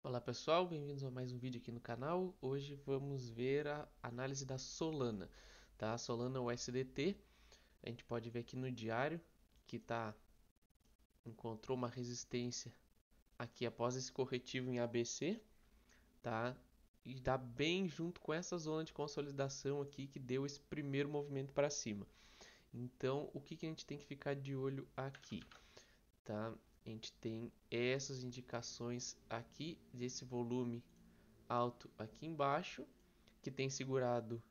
Olá pessoal, bem-vindos a mais um vídeo aqui no canal. Hoje vamos ver a análise da Solana, tá? Solana USDT. A gente pode ver aqui no diário que encontrou uma resistência aqui após esse corretivo em ABC, tá? E dá bem junto com essa zona de consolidação aqui que deu esse primeiro movimento para cima. Então, o que a gente tem que ficar de olho aqui, tá? A gente tem essas indicações aqui desse volume alto aqui embaixo, que tem segurado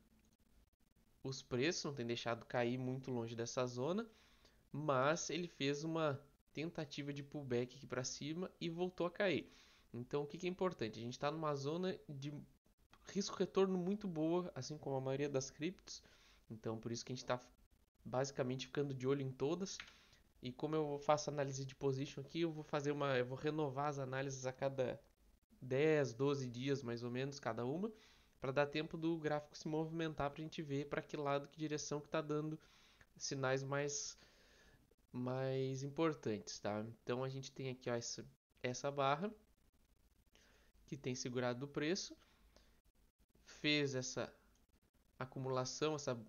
os preços, não tem deixado cair muito longe dessa zona, mas ele fez uma tentativa de pullback aqui para cima e voltou a cair. Então, o que é importante? A gente está numa zona de risco-retorno muito boa, assim como a maioria das criptos. Então, por isso que a gente está basicamente ficando de olho em todas. E como eu faço análise de position aqui, eu vou renovar as análises a cada 10, 12 dias mais ou menos cada uma, para dar tempo do gráfico se movimentar para a gente ver para que lado, que direção que está dando sinais mais importantes, tá? Então a gente tem aqui ó, essa barra que tem segurado o preço, fez essa acumulação, essa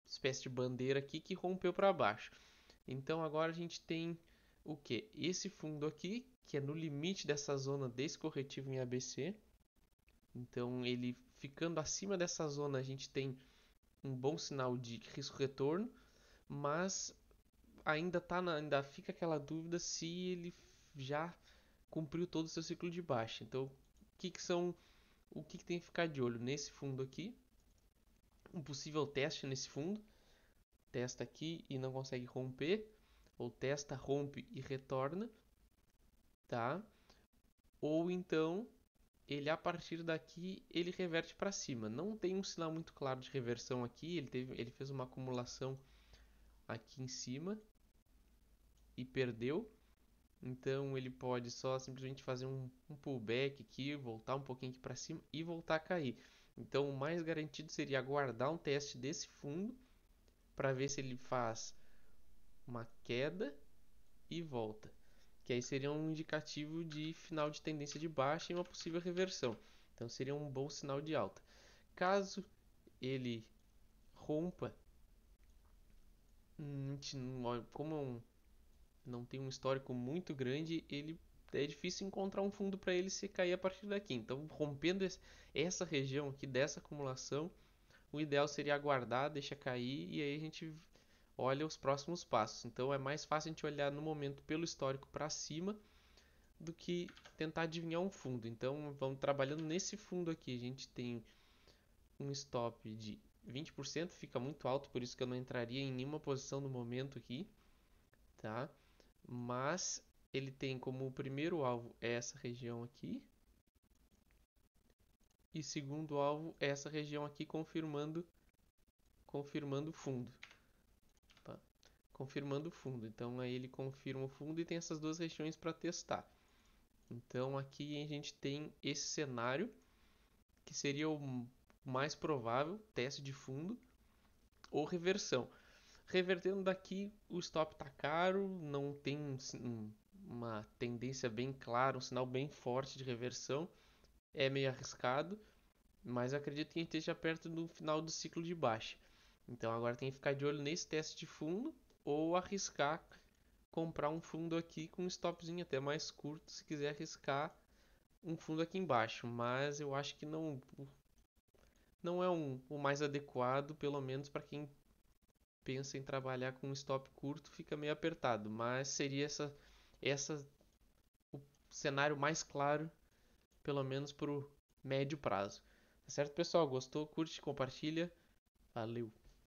espécie de bandeira aqui que rompeu para baixo. Então agora a gente tem o que? Esse fundo aqui, que é no limite dessa zona desse corretivo em ABC. Então ele ficando acima dessa zona a gente tem um bom sinal de risco-retorno, mas ainda fica aquela dúvida se ele já cumpriu todo o seu ciclo de baixa. Então, o que tem que ficar de olho nesse fundo aqui? Um possível teste nesse fundo, testa aqui e não consegue romper, ou testa, rompe e retorna, tá? Ou então ele a partir daqui ele reverte para cima. Não tem um sinal muito claro de reversão aqui, ele fez uma acumulação aqui em cima e perdeu. Então ele pode só simplesmente fazer um pullback aqui, voltar um pouquinho aqui para cima e voltar a cair. Então o mais garantido seria aguardar um teste desse fundo para ver se ele faz uma queda e volta. Que aí seria um indicativo de final de tendência de baixa e uma possível reversão. Então seria um bom sinal de alta. Caso ele rompa, como não tem um histórico muito grande, ele é difícil encontrar um fundo para ele se cair a partir daqui. Então, rompendo essa região aqui dessa acumulação, o ideal seria aguardar, deixa cair e aí a gente olha os próximos passos. Então, é mais fácil a gente olhar no momento pelo histórico para cima do que tentar adivinhar um fundo. Então, vamos trabalhando nesse fundo aqui. A gente tem um stop de 20%, fica muito alto, por isso que eu não entraria em nenhuma posição no momento aqui, tá? Mas ele tem como primeiro alvo essa região aqui e segundo alvo essa região aqui confirmando o fundo, tá? Confirmando o fundo. Então aí ele confirma o fundo e tem essas duas regiões para testar. Então aqui a gente tem esse cenário que seria o mais provável, teste de fundo ou reversão. Revertendo daqui, o stop está caro, não tem uma tendência bem clara, um sinal bem forte de reversão. É meio arriscado, mas eu acredito que a gente esteja perto do final do ciclo de baixa. Então agora tem que ficar de olho nesse teste de fundo ou arriscar comprar um fundo aqui com um stopzinho até mais curto se quiser arriscar um fundo aqui embaixo. Mas eu acho que não é o mais adequado, pelo menos para quem pensa em trabalhar com um stop curto, fica meio apertado. Mas seria essa o cenário mais claro, pelo menos para o médio prazo. Tá certo, pessoal? Gostou? Curte, compartilha. Valeu!